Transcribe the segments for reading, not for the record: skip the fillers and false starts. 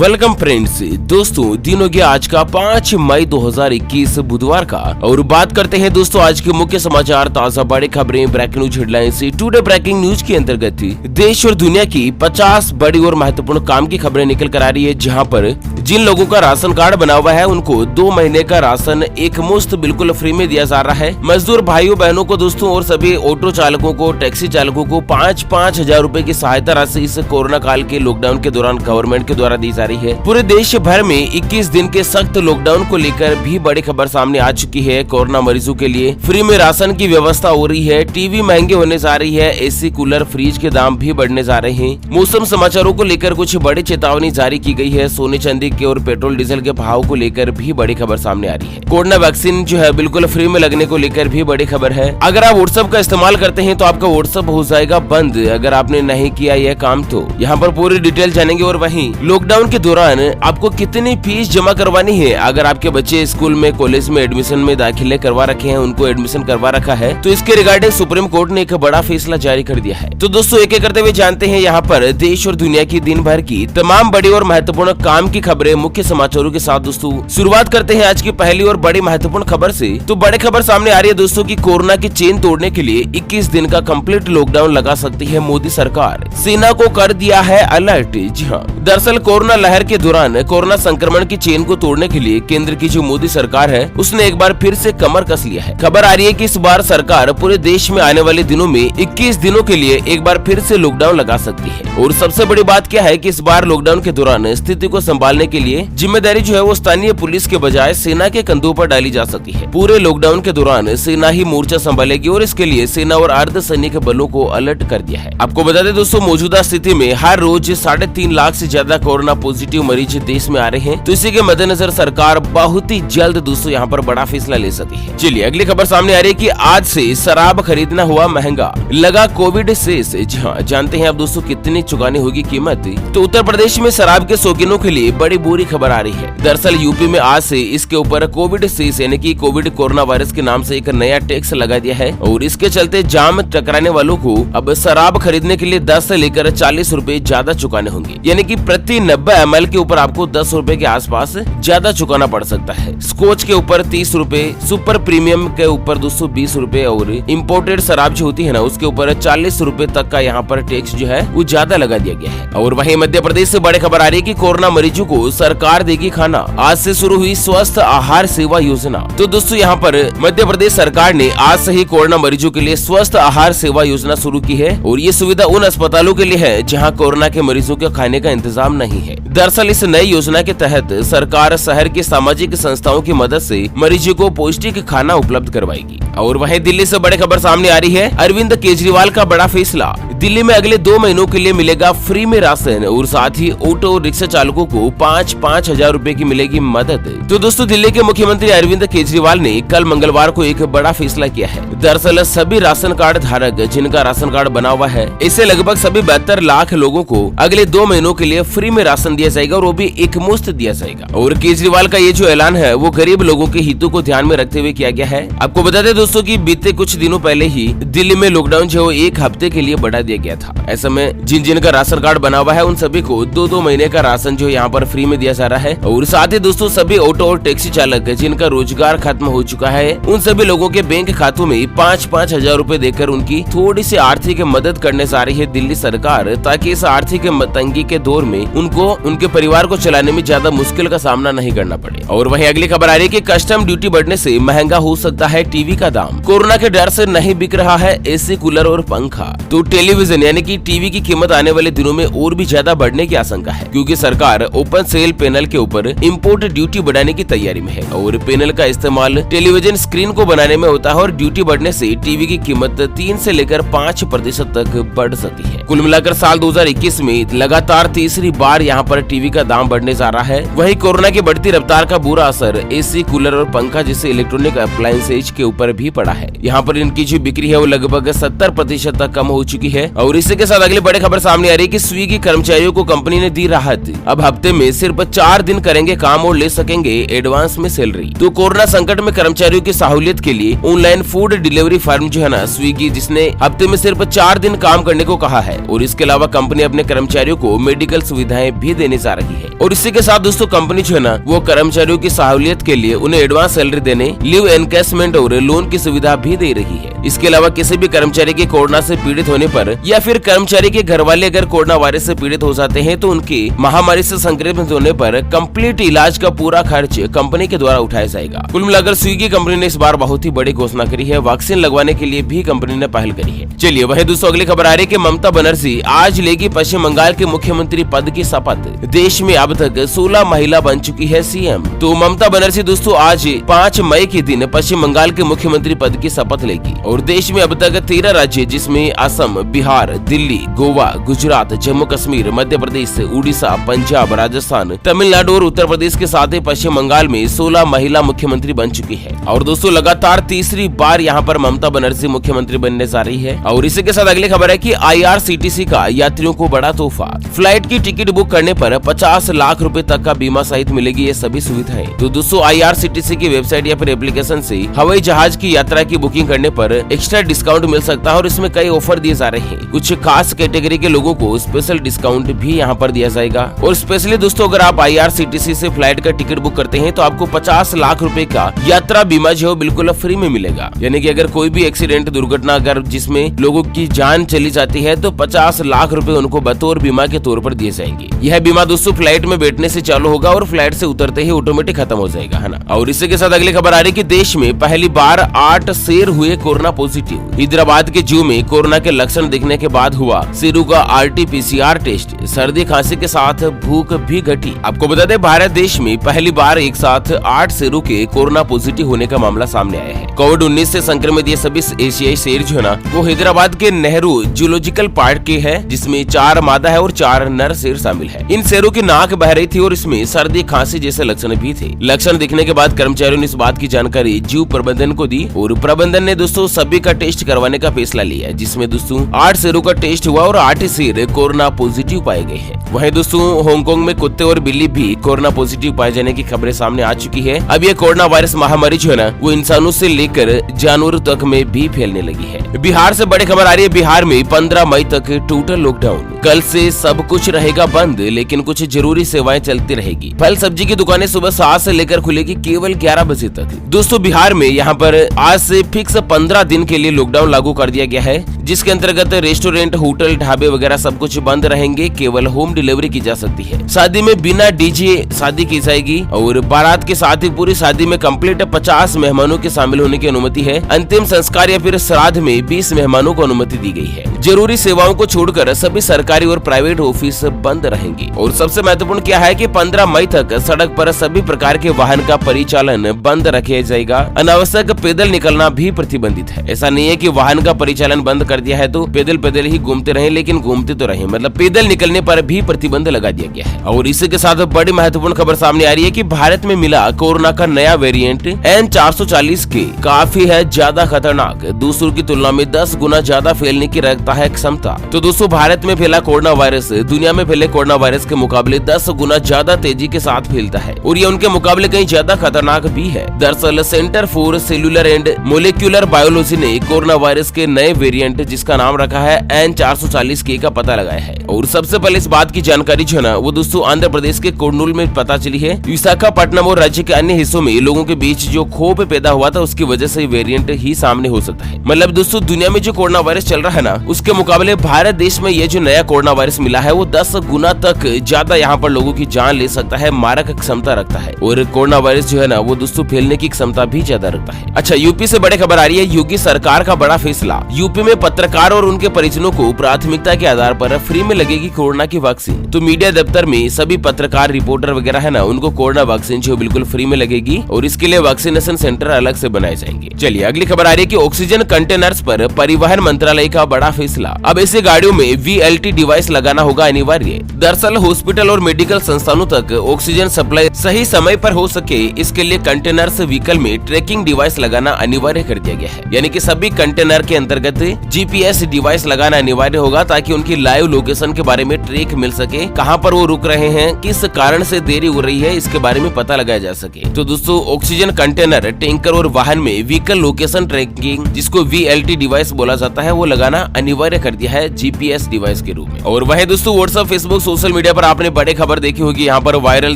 Welcome friends. दोस्तों दिन हो गया आज का 5 मई 2021 बुधवार का, और बात करते हैं दोस्तों आज के मुख्य समाचार, ताजा बड़ी खबरें, breaking news headlines. Today breaking news के अंतर्गत देश और दुनिया की 50 बड़ी और महत्वपूर्ण काम की खबरें निकल कर आ रही है, जहां पर जिन लोगों का राशन कार्ड बना हुआ है उनको 2 महीने का राशन एक मुश्त बिल्कुल फ्री में दिया जा रहा है। मजदूर भाइयों बहनों को दोस्तों और सभी ऑटो चालकों को, टैक्सी चालकों को 5-5 हजार रूपए की सहायता राशि इस कोरोना काल के लॉकडाउन के दौरान गवर्नमेंट के द्वारा दी जा रही है। पूरे देश भर में 21 दिन के सख्त लॉकडाउन को लेकर भी बड़ी खबर सामने आ चुकी है। कोरोना मरीजों के लिए फ्री में राशन की व्यवस्था हो रही है, टीवी महंगे होने जा रही है, एसी, कूलर, फ्रिज के दाम भी बढ़ने जा रहे हैं। मौसम समाचारों को लेकर कुछ बड़ी चेतावनी जारी की गई है। सोने चांदी के और पेट्रोल डीजल के भाव को लेकर भी बड़ी खबर सामने आ रही है। कोरोना वैक्सीन जो है बिल्कुल फ्री में लगने को लेकर भी बड़ी खबर है। अगर आप व्हाट्सएप का इस्तेमाल करते हैं तो आपका व्हाट्सएप हो जाएगा बंद, अगर आपने नहीं किया यह काम तो। यहाँ पर पूरी डिटेल जानेंगे। और वहीं लॉकडाउन के दौरान आपको कितनी फीस जमा करवानी है। अगर आपके बच्चे स्कूल में, कॉलेज में एडमिशन में दाखिले करवा रखे हैं, उनको एडमिशन करवा रखा है, तो इसके रिगार्डिंग सुप्रीम कोर्ट ने एक बड़ा फैसला जारी कर दिया है। तो दोस्तों एक एक करते हुए जानते हैं यहाँ पर देश और दुनिया की दिन भर की तमाम बड़ी और महत्वपूर्ण काम की खबरें मुख्य समाचारों के साथ। दोस्तों शुरुआत करते हैं आज की पहली और बड़ी महत्वपूर्ण खबर से। तो बड़ी खबर सामने आ रही है दोस्तों की कोरोना की चेन तोड़ने के लिए 21 दिन का कंप्लीट लॉकडाउन लगा सकती है मोदी सरकार। सेना को कर दिया है अलर्ट। जी हाँ, दरअसल कोरोना लहर के दौरान कोरोना संक्रमण की चेन को तोड़ने के लिए केंद्र की जो मोदी सरकार है उसने एक बार फिर से कमर कस लिया है। खबर आ रही है कि इस बार सरकार पूरे देश में आने वाले दिनों में 21 दिनों के लिए एक बार फिर से लॉकडाउन लगा सकती है। और सबसे बड़ी बात क्या है कि इस बार लॉकडाउन के दौरान स्थिति को संभालने के लिए जिम्मेदारी जो है वो स्थानीय पुलिस के बजाय सेना के कंधों पर डाली जा सकती है। पूरे लॉकडाउन के दौरान सेना ही मोर्चा संभालेगी और इसके लिए सेना और अर्धसैनिक बलों को अलर्ट कर दिया है। आपको बता दें दोस्तों मौजूदा स्थिति में हर रोज 3.5 लाख से ज्यादा कोरोना पॉजिटिव मरीज देश में आ रहे हैं। तो इसी के मद्देनजर सरकार बहुत ही जल्द दोस्तों यहाँ पर बड़ा फैसला ले सकती है। चलिए अगली खबर सामने आ रही है कि आज से शराब खरीदना हुआ महंगा, लगा कोविड सेस। जी हाँ, जानते हैं अब दोस्तों कितनी चुकानी होगी कीमत। तो उत्तर प्रदेश में शराब के शौकीनों के लिए बड़ी बुरी खबर आ रही है। दरअसल यूपी में आज से इसके ऊपर कोविड सेस यानी कि कोविड कोरोना वायरस के नाम से एक नया टैक्स लगा दिया है, और इसके चलते जाम टकराने वालों को अब शराब खरीदने के लिए 10 से लेकर 40 रूपए ज्यादा चुकाने होंगे। यानी कि प्रति 90 ml के ऊपर आपको 10 रूपए के आसपास ज्यादा चुकाना पड़ सकता है। स्कॉच के ऊपर 30 रूपए, सुपर प्रीमियम के ऊपर 220 रूपए, और इम्पोर्टेड शराब जो होती है ना उसके ऊपर 40 रूपए तक का यहाँ पर टैक्स जो है वो ज्यादा लगा दिया गया है। और वहीं मध्य प्रदेश से बड़ी खबर आ रही है कि कोरोना मरीजों को सरकार देगी खाना। आज से शुरू हुई स्वस्थ आहार सेवा योजना। तो दोस्तों यहाँ पर मध्य प्रदेश सरकार ने आज से ही कोरोना मरीजों के लिए स्वस्थ आहार सेवा योजना शुरू की है, और ये सुविधा उन अस्पतालों के लिए है जहाँ कोरोना के मरीजों के खाने का इंतजाम नहीं है। दरअसल इस नई योजना के तहत सरकार शहर की सामाजिक संस्थाओं की मदद से मरीजों को पौष्टिक खाना उपलब्ध करवाएगी। और वहीं दिल्ली से बड़ी खबर सामने आ रही है, अरविंद केजरीवाल का बड़ा फैसला। दिल्ली में अगले 2 महीनों के लिए मिलेगा फ्री में राशन, और साथ ही ऑटो रिक्शा चालकों को 5-5 हजार रूपए की मिलेगी मदद। तो दोस्तों दिल्ली के मुख्यमंत्री अरविंद केजरीवाल ने कल मंगलवार को एक बड़ा फैसला किया है। दरअसल सभी राशन कार्ड धारक जिनका राशन कार्ड बना हुआ है, इसे लगभग सभी 72 लाख लोगों को अगले 2 महीनों के लिए फ्री में राशन दिया जाएगा, और वो भी एक मुश्त दिया जाएगा। और केजरीवाल का ये जो ऐलान है वो गरीब लोगों के हितों को ध्यान में रखते हुए किया गया है। आपको बता दें दोस्तों कि बीते कुछ दिनों पहले ही दिल्ली में लॉकडाउन जो है 1 हफ्ते के लिए बढ़ा दिया गया था। ऐसे में जिन का राशन कार्ड बना हुआ है उन सभी को 2-2 महीने का राशन जो यहाँ पर फ्री में दिया जा रहा है। और साथ ही दोस्तों सभी ऑटो और टैक्सी चालक जिनका रोजगार खत्म हो चुका है उन सभी लोगों के बैंक खातों में 5-5 हजार रूपए देकर उनकी थोड़ी सी आर्थिक मदद करने जा रही है दिल्ली सरकार, ताकि इस आर्थिक तंगी के दौर में उनको उनके परिवार को चलाने में ज्यादा मुश्किल का सामना नहीं करना पड़े। और वहीं अगली खबर आ रही है कि कस्टम ड्यूटी बढ़ने से महंगा हो सकता है टीवी का दाम। कोरोना के डर से नहीं बिक रहा है एसी, कूलर और पंखा। तो टेलीविजन यानी कि टीवी की कीमत आने वाले दिनों में और भी ज्यादा बढ़ने की आशंका है, क्योंकि सरकार ओपन सेल पैनल के ऊपर इम्पोर्ट ड्यूटी बढ़ाने की तैयारी में है। और पैनल का इस्तेमाल टेलीविजन स्क्रीन को बनाने में होता है, और ड्यूटी बढ़ने से टीवी की कीमत 3 से लेकर 5% तक बढ़ सकती है। कुल मिलाकर साल 2021 में लगातार तीसरी बार यहाँ पर टीवी का दाम बढ़ने जा रहा है। वहीं कोरोना की बढ़ती रफ्तार का बुरा असर एसी, कूलर और पंखा जैसे इलेक्ट्रॉनिक अप्लायंसेज के ऊपर भी पड़ा है। यहाँ पर इनकी जो बिक्री है वो लगभग 70% तक कम हो चुकी है। और इसी के साथ अगली बड़ी खबर सामने आ रही है कि स्विगी कर्मचारियों को कंपनी ने दी राहत। अब हफ्ते में सिर्फ सिर्फ 4 दिन करेंगे काम और ले सकेंगे एडवांस में सैलरी। तो कोरोना संकट में कर्मचारियों की सहूलियत के लिए ऑनलाइन फूड डिलीवरी फर्म जो है ना स्विगी, जिसने हफ्ते में सिर्फ 4 दिन काम करने को कहा है। और इसके अलावा कंपनी अपने कर्मचारियों को मेडिकल सुविधाएं भी देने जा रही है। और इसी के साथ दोस्तों कंपनी जो है ना वो कर्मचारियों की सहूलियत के लिए उन्हें एडवांस सैलरी देने, लीव एनकैशमेंट और लोन की सुविधा भी दे रही है। इसके अलावा किसी भी कर्मचारी के कोरोना से पीड़ित होने पर या फिर कर्मचारी के घर वाले अगर कोरोना वायरस से पीड़ित हो जाते हैं तो उनकी महामारी से संक्रमित होने पर कंप्लीट इलाज का पूरा खर्च कंपनी के द्वारा उठाया जाएगा। कुल मिलाकर स्विगी कंपनी ने इस बार बहुत ही बड़ी घोषणा करी है। वैक्सीन लगवाने के लिए भी कंपनी ने पहल करी है। चलिए वही दोस्तों अगली खबर आ रही है कि ममता बनर्जी आज लेगी पश्चिम बंगाल के मुख्यमंत्री पद की शपथ। देश में अब तक 16 महिला बन चुकी है सीएम। तो ममता बनर्जी दोस्तों आज 5 मई के दिन पश्चिम बंगाल के मुख्यमंत्री पद की शपथ लेगी। और देश में अब तक 13 राज्य जिसमें असम, बिहार, दिल्ली, गोवा, गुजरात, जम्मू कश्मीर, मध्य प्रदेश, उड़ीसा, पंजाब, राजस्थान, तमिलनाडु और उत्तर प्रदेश के साथ ही पश्चिम बंगाल में 16 महिला मुख्यमंत्री बन चुकी है। और दोस्तों लगातार तीसरी बार यहाँ पर ममता बनर्जी मुख्यमंत्री बनने जा रही है। और इसी के साथ अगली खबर है कि IRCTC का यात्रियों को बड़ा तोहफा। फ्लाइट की टिकट बुक करने पर 50 लाख रुपए तक का बीमा सहित मिलेगी ये सभी सुविधाएं। तो दोस्तों IRCTC की वेबसाइट या फिर एप्लीकेशन से हवाई जहाज की यात्रा की बुकिंग करने पर एक्स्ट्रा डिस्काउंट मिल सकता है। और इसमें कई ऑफर दिए जा रहे हैं। कुछ खास कैटेगरी के लोगों को स्पेशल डिस्काउंट भी यहाँ पर दिया जाएगा। और स्पेशली दोस्तों अगर आप IRCTC से फ्लाइट का टिकट बुक करते हैं तो आपको 50 लाख रुपए का यात्रा बीमा जो बिल्कुल फ्री में मिलेगा। यानी कि अगर कोई भी एक्सीडेंट, दुर्घटना अगर जिसमें लोगों की जान चली जाती है तो 50 लाख रुपए उनको बतौर बीमा के तौर पर दिए जाएंगे। यह बीमा दोस्तों फ्लाइट में बैठने से चालू होगा और फ्लाइट से उतरते ही ऑटोमेटिक खत्म हो जाएगा, है ना। और इसी के साथ अगली खबर आ रही है कि देश में पहली बार 8 शेर हुए कोरोना पॉजिटिव। हैदराबाद के जू में कोरोना के लक्षण दिखने के बाद हुआ शेरों का RT-PCR टेस्ट। सर्दी खांसी के साथ भूख भी घटी। आपको बता दें भारत देश में पहली बार एक साथ 8 शेरों के कोरोना पॉजिटिव होने का मामला सामने आया है। कोविड-19 से संक्रमित ये सभी एशियाई शेर जो है ना वो हैदराबाद के नेहरू जूलॉजिकल पार्क के है, जिसमें 4 मादा है और 4 नर शेर शामिल है। इन शेरों की नाक बह रही थी और इसमें सर्दी खांसी जैसे लक्षण भी थे। लक्षण दिखने के बाद कर्मचारियों ने इस बात की जानकारी जू प्रबंधन को दी और प्रबंधन ने दोस्तों सभी का टेस्ट करवाने का फैसला लिया, जिसमें दोस्तों 8 शेरों का टेस्ट हुआ और 8 शेर कोरोना पॉजिटिव पाए गए हैं। वहीं दोस्तों हांगकांग में कुत्ते और बिल्ली भी कोरोना पॉजिटिव पाए जाने की खबरें सामने आ चुकी है। अब ये कोरोना वायरस महामारी जो है ना वो इंसानों से लेकर जानवरों तक में भी फैलने लगी है। बिहार से बड़ी खबर आ रही है। बिहार में 15 मई तक टोटल लॉकडाउन। कल से सब कुछ रहेगा बंद, लेकिन कुछ जरूरी सेवाएं चलती रहेगी। फल सब्जी की दुकानें सुबह 7 से लेकर खुलेगी केवल 11 बजे तक। दोस्तों बिहार में यहाँ पर आज से फिक्स 15 दिन के लिए लॉकडाउन लागू कर दिया गया है, जिसके अंतर्गत रेस्टोरेंट, होटल, ढाबे वगैरह सब कुछ बंद रहेंगे। केवल होम डिलीवरी की जा सकती है। शादी में बिना डीजे शादी की जाएगी और बारात के साथ ही पूरी शादी में कंप्लीट 50 मेहमानों के शामिल होने की अनुमति है। अंतिम संस्कार या फिर श्राद्ध में 20 मेहमानों को अनुमति दी गई है। जरूरी सेवाओं को छोड़कर सभी सरकारी और प्राइवेट ऑफिस बंद रहेंगे। और सबसे महत्वपूर्ण क्या है कि 15 मई तक सड़क पर सभी प्रकार के वाहन का परिचालन बंद रखा जाएगा। अनावश्यक पैदल निकलना भी प्रतिबंधित है। ऐसा नहीं है कि वाहन का परिचालन बंद कर दिया है तो पैदल ही घूमते रहे, लेकिन घूमते तो रहे, मतलब पैदल निकलने पर भी प्रतिबंध लगा दिया गया है। और इसी के साथ बड़ी महत्वपूर्ण खबर सामने आ रही है कि भारत में मिला कोरोना का नया वेरिएंट N440 के काफी है ज्यादा खतरनाक। दूसरों की तुलना में 10 गुना ज्यादा फैलने की रखता है क्षमता। तो दोस्तों भारत में फैला कोरोना वायरस दुनिया में फैले कोरोना वायरस के मुकाबले 10 गुना ज्यादा तेजी के साथ फैलता है और ये उनके मुकाबले कहीं ज्यादा खतरनाक भी है। दरअसल centre for cellular and molecular biology ने कोरोना वायरस के नए वेरिएंट जिसका नाम रखा है N440K का पता लगाया है। और सबसे पहले इस बात की जानकारी जो है ना वो दोस्तों आंध्र प्रदेश के कुर्नूल में पता चली है। विशाखापट्टनम और राज्य के अन्य हिस्सों में लोगों के बीच जो खौफ पैदा हुआ था उसकी वजह से वेरिएंट ही सामने हो सकता है। मतलब दोस्तों दुनिया में जो कोरोना वायरस चल रहा है ना उसके मुकाबले भारत देश में ये जो नया कोरोना वायरस मिला है वो 10 गुना तक ज्यादा यहाँ पर लोगों की जान ले सकता है, मारक क्षमता रखता है। और कोरोना वायरस जो है ना वो दोस्तों फैलने की क्षमता भी ज्यादा रखता है। अच्छा, यूपी से बड़ी खबर आ रही है। योगी सरकार का बड़ा फैसला। यूपी में पत्रकार और उनके परिजनों को प्राथमिकता के आधार पर फ्री में लगेगी कोरोना की वैक्सीन। तो मीडिया दफ्तर में सभी पत्रकार, रिपोर्टर वगैरह है ना उनको कोरोना वैक्सीन जो बिल्कुल फ्री में लगेगी और इसके लिए वैक्सीनेशन सेंटर अलग से बनाए जाएंगे। चलिए अगली खबर आ रही है कि ऑक्सीजन कंटेनर्स पर परिवहन मंत्रालय का बड़ा फैसला। अब ऐसी गाड़ियों में VLT डिवाइस लगाना होगा अनिवार्य। दरअसल हॉस्पिटल और मेडिकल संस्थानों तक ऑक्सीजन सप्लाई सही समय पर हो सके इसके लिए कंटेनर्स व्हीकल में ट्रैकिंग डिवाइस लगाना अनिवार्य कर दिया गया है। यानी कि सभी कंटेनर के अंतर्गत GPS डिवाइस लगाना अनिवार्य होगा ताकि उनकी लाइव लोकेशन के बारे में ट्रैक मिल सके, कहां पर वो रुक रहे हैं, हैं किस कारण से देरी हो रही है, इसके बारे में पता लगाया जा सके। तो दोस्तों ऑक्सीजन कंटेनर, टैंकर और वाहन में व्हीकल लोकेशन ट्रैकिंग, जिसको VLT डिवाइस बोला जाता है, वो लगाना अनिवार्य कर दिया है GPS डिवाइस के रूप में। और वहीं दोस्तों व्हाट्सएप, फेसबुक, सोशल मीडिया पर आपने बड़ी खबर देखी होगी। यहाँ पर वायरल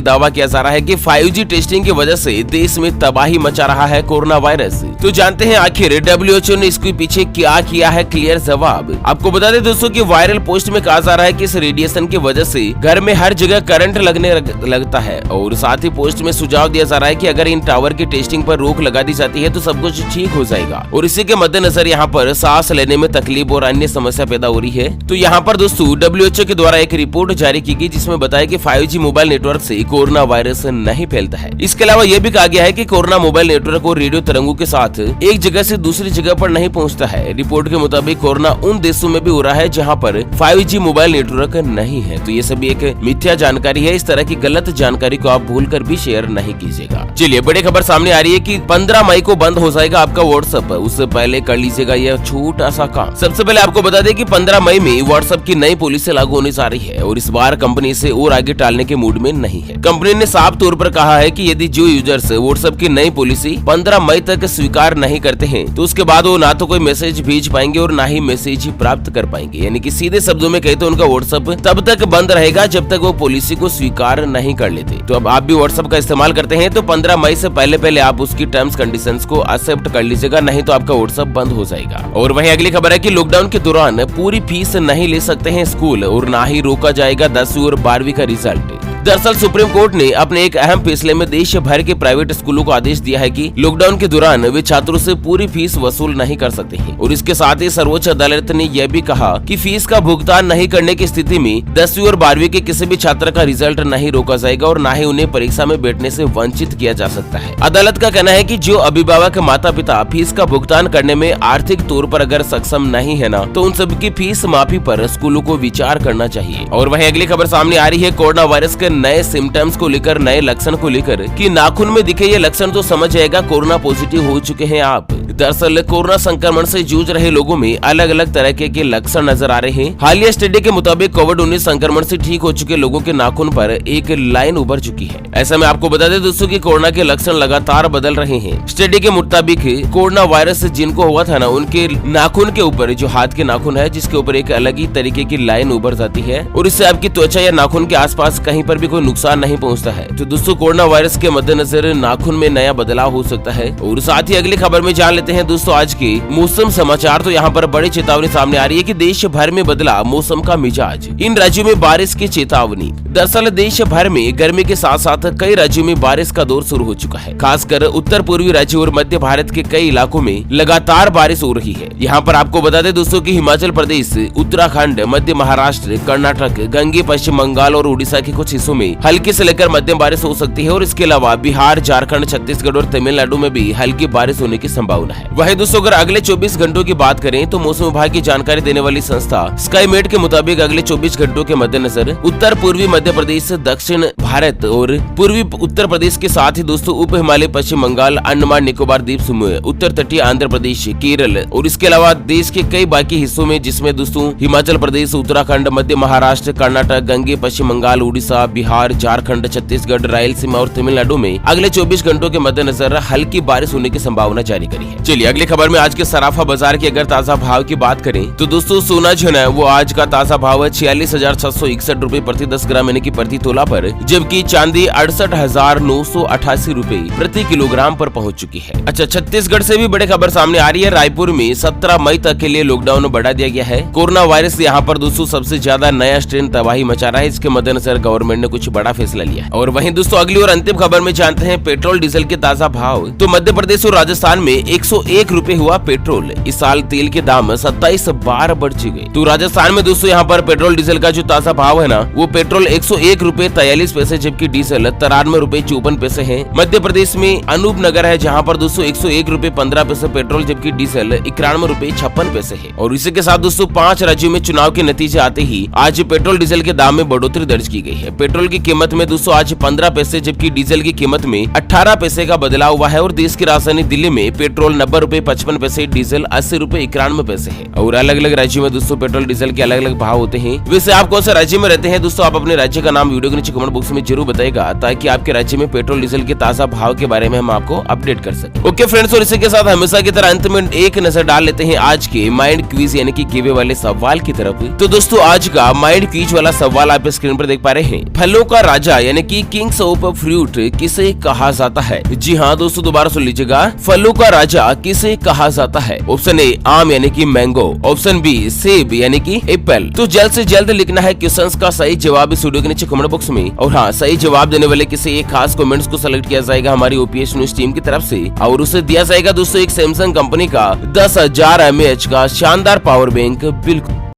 दावा किया जा रहा है कि 5G टेस्टिंग की वजह से देश में तबाही मचा रहा है कोरोना वायरस। तो जानते हैं आखिर WHO ने इसके पीछे क्या किया है क्लियर जवाब। आपको बता दें दोस्तों कि वायरल पोस्ट में कहा जा रहा है कि इस रेडिएशन की वजह से घर में हर जगह करंट लगने लगता है, और साथ ही पोस्ट में सुझाव दिया जा रहा है कि अगर इन टावर की टेस्टिंग पर रोक लगा दी जाती है तो सब कुछ ठीक हो जाएगा। और इसी के मद्देनजर यहाँ पर सांस लेने में तकलीफ और अन्य समस्या पैदा हो रही है। तो यहाँ पर दोस्तों WHO के द्वारा एक रिपोर्ट जारी की गई जिसमें बताया कि 5G मोबाइल नेटवर्क से कोरोना वायरस नहीं फैलता है। इसके अलावा यह भी कहा गया है कि कोरोना मोबाइल नेटवर्क और रेडियो तरंगों के साथ एक जगह से दूसरी जगह पर नहीं पहुंचता है। रिपोर्ट के मुताबिक कोरोना उन देशों में भी हो रहा है जहां पर 5G मोबाइल नेटवर्क नहीं है। तो ये सभी एक मिथ्या जानकारी है। इस तरह की गलत जानकारी को आप भूलकर भी शेयर नहीं कीजिएगा। चलिए बड़ी खबर सामने आ रही है कि 15 मई को बंद हो जाएगा आपका व्हाट्सएप। उससे पहले कर लीजिएगा यह छोटा सा काम। सबसे पहले आपको बता दें कि 15 मई में व्हाट्सएप की नई पॉलिसी लागू होने जा रही है और इस बार कंपनी इसे और आगे टालने के मूड में नहीं है। कंपनी ने साफ तौर पर कहा है कि यदि जो यूजर्स व्हाट्सएप की नई पॉलिसी 15 मई तक स्वीकार नहीं करते हैं तो उसके बाद वो ना तो कोई मैसेज भेज पाएंगे और ना ही मैसेज प्राप्त कर पाएंगे। यानी कि सीधे शब्दों में कहे तो उनका व्हाट्सएप तब तक बंद रहेगा जब तक वो पॉलिसी को स्वीकार नहीं कर लेते। तो अब आप भी व्हाट्सएप का इस्तेमाल करते हैं तो 15 मई से पहले आप उसकी टर्म्स कंडीशंस को एक्सेप्ट कर लीजिएगा, नहीं तो आपका व्हाट्सएप बंद हो जाएगा। और वहीं अगली खबर है कि लॉकडाउन के दौरान पूरी फीस नहीं ले सकते हैं स्कूल और ना ही रोका जाएगा 10वीं और 12वीं का रिजल्ट। दरअसल सुप्रीम कोर्ट ने अपने एक अहम फैसले में देश भर के प्राइवेट स्कूलों को आदेश दिया है कि लॉकडाउन के दौरान वे छात्रों से पूरी फीस वसूल नहीं कर सकते हैं। और इसके साथ ही सर्वोच्च अदालत ने यह भी कहा कि फीस का भुगतान नहीं करने की स्थिति में 10वीं और 12वीं के किसी भी छात्र का रिजल्ट नहीं रोका जाएगा और न ही उन्हें परीक्षा में बैठने से वंचित किया जा सकता है। अदालत का कहना है कि जो अभिभावक माता पिता फीस का भुगतान करने में आर्थिक तौर पर अगर सक्षम नहीं है ना, तो उन सबकी फीस माफी पर स्कूलों को विचार करना चाहिए। और वहीं अगली खबर सामने आ रही है कोरोना वायरस के नए सिम्टम्स को लेकर, नए लक्षण को लेकर कि नाखून में दिखे ये लक्षण तो समझ जाएगा कोरोना पॉजिटिव हो चुके हैं आप। दरअसल कोरोना संक्रमण से जूझ रहे लोगों में अलग अलग तरह के लक्षण नजर आ रहे हैं। हालिया स्टडी के मुताबिक कोविड-19 संक्रमण से ठीक हो चुके लोगों के नाखून पर एक लाइन उभर चुकी है। ऐसा में आपको बता दें दोस्तों कि कोरोना के लक्षण लगातार बदल रहे हैं। स्टडी के मुताबिक कोरोना वायरस जिनको हुआ था ना, उनके नाखून के ऊपर, जो हाथ के नाखून है, जिसके ऊपर एक अलग ही तरीके की लाइन उभर जाती है और इससे आपकी त्वचा या नाखून के आसपास कहीं पर भी कोई नुकसान नहीं पहुंचता है। तो दोस्तों कोरोना वायरस के मद्देनजर नाखून में नया बदलाव हो सकता है। और साथ ही अगली खबर में जान लेते हैं दोस्तों आज के मौसम समाचार। तो यहाँ पर बड़ी चेतावनी सामने आ रही है कि देश भर में बदला मौसम का मिजाज, इन राज्यों में बारिश की चेतावनी। दरअसल देश भर में गर्मी के साथ साथ कई राज्यों में बारिश का दौर शुरू हो चुका है। खासकर उत्तर पूर्वी राज्यों और मध्य भारत के कई इलाकों में लगातार बारिश हो रही है। यहाँ पर आपको बता दें दोस्तों कि हिमाचल प्रदेश, उत्तराखंड, मध्य महाराष्ट्र, कर्नाटक, गंगे, पश्चिम बंगाल और उड़ीसा के कुछ हिस्सों में हल्की से लेकर मध्यम बारिश हो सकती है। और इसके अलावा बिहार, झारखंड, छत्तीसगढ़ और तमिलनाडु में भी हल्की बारिश होने की संभावना है। वहीं दोस्तों अगर अगले 24 घंटों की बात करें तो मौसम विभाग की जानकारी देने वाली संस्था स्काईमेट के मुताबिक अगले 24 घंटों के मद्देनजर उत्तर पूर्वी मध्य प्रदेश, दक्षिण भारत और पूर्वी उत्तर प्रदेश के साथ ही दोस्तों उप हिमालय, पश्चिम बंगाल, अंडमान निकोबार द्वीप समूह, उत्तर तटीय आंध्र प्रदेश, केरल और इसके अलावा देश के कई बाकी हिस्सों में, जिसमें दोस्तों हिमाचल प्रदेश, उत्तराखंड, मध्य महाराष्ट्र, कर्नाटक, गंगे, पश्चिम बंगाल, उड़ीसा, बिहार, झारखंड, छत्तीसगढ़, रायलसीमा और तमिलनाडु में अगले 24 घंटों के मद्देनजर हल्की बारिश होने की संभावना जारी करी है। चलिए अगली खबर में आज के सराफा बाजार की अगर ताजा भाव की बात करें तो दोस्तों सोना जो है वो आज का ताजा भाव है 46,661 रूपए प्रति 10 ग्राम यानी कि प्रति तोला पर, जबकि चांदी 68,988 रूपए प्रति किलोग्राम पर पहुंच चुकी है। अच्छा, छत्तीसगढ़ से भी बड़ी खबर सामने आ रही है। रायपुर में 17 मई तक के लिए लॉकडाउन बढ़ा दिया गया है। कोरोना वायरस यहाँ पर दोस्तों सबसे ज्यादा नया स्ट्रेन तबाही मचा रहा है। इसके मद्देनजर गवर्नमेंट ने कुछ बड़ा फैसला लिया। और वहीं दोस्तों अगली और अंतिम खबर में जानते हैं पेट्रोल डीजल के ताजा भाव। तो मध्य प्रदेश और राजस्थान में 101 रूपए हुआ पेट्रोल। इस साल तेल के दाम 27 बार बढ़ चुके। तो राजस्थान में दोस्तों यहाँ पर पेट्रोल डीजल का जो ताजा भाव है ना, वो पेट्रोल 101 रूपए 43 पैसे, जबकि डीजल 93 रूपए 54 पैसे है। मध्य प्रदेश में अनूप नगर है जहाँ पर दोस्तों 101 रूपए 15 पैसे पेट्रोल, जबकि डीजल 91 रूपए 56 पैसे है। और इसी के साथ दोस्तों 5 राज्यों में चुनाव के नतीजे आते ही आज पेट्रोल डीजल के दाम में बढ़ोतरी दर्ज की गई है। पेट्रोल पेट्रोल की कीमत में दोस्तों आज 15 पैसे जबकि डीजल की कीमत में 18 पैसे का बदलाव हुआ है और देश की राजधानी दिल्ली में पेट्रोल 90 रुपए 55 पैसे, डीजल 80 रुपए 91 पैसे है। और अलग अलग राज्यों में दोस्तों पेट्रोल डीजल के अलग अलग भाव होते हैं। वैसे आप कौन से राज्य में रहते हैं दोस्तों, आप अपने राज्य का नाम वीडियो के नीचे कमेंट बॉक्स में जरूर बताएगा ताकि आपके राज्य में पेट्रोल डीजल के ताजा भाव के बारे में हम आपको अपडेट कर सके। ओके फ्रेंड्स, और इसी के साथ हमेशा की तरह अंत में एक नजर डाल लेते हैं आज के माइंड क्विज यानी कि गिवे वाले सवाल की तरफ। तो दोस्तों आज का माइंड क्विज वाला सवाल आप स्क्रीन पर देख पा रहे हैं। फलों का राजा यानी कि किंग्स ऑफ फ्रूट किसे कहा जाता है? जी हाँ दोस्तों, दोबारा सुन लीजिएगा, फलों का राजा किसे कहा जाता है? ऑप्शन ए आम यानी कि मैंगो, ऑप्शन बी सेब यानी कि एप्पल। तो जल्द से जल्द लिखना है क्वेश्चंस का सही जवाब इस वीडियो के नीचे कमेंट बॉक्स में। और हाँ, सही जवाब देने वाले किसी एक खास कमेंट्स को सेलेक्ट किया जाएगा हमारी ओपीएस न्यूज टीम की तरफ से और उसे दिया जाएगा दोस्तों एक सैमसंग कंपनी का 10,000 mAh का शानदार पावर बैंक। बिल्कुल